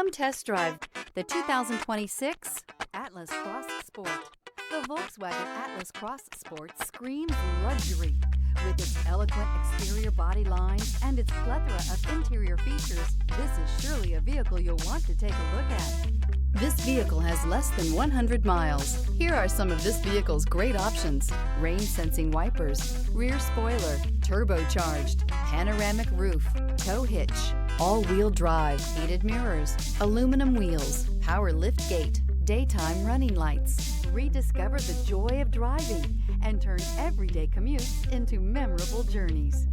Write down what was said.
Come test drive the 2026 Atlas Cross Sport. The Volkswagen Atlas Cross Sport screams luxury. With its eloquent exterior body lines and its plethora of interior features, this is surely a vehicle you'll want to take a look at. This vehicle has less than 100 miles. Here are some of this vehicle's great options: rain-sensing wipers, rear spoiler, turbocharged, panoramic roof, tow hitch, all-wheel drive, heated mirrors, aluminum wheels, power liftgate, daytime running lights. Rediscover the joy of driving and turn everyday commutes into memorable journeys.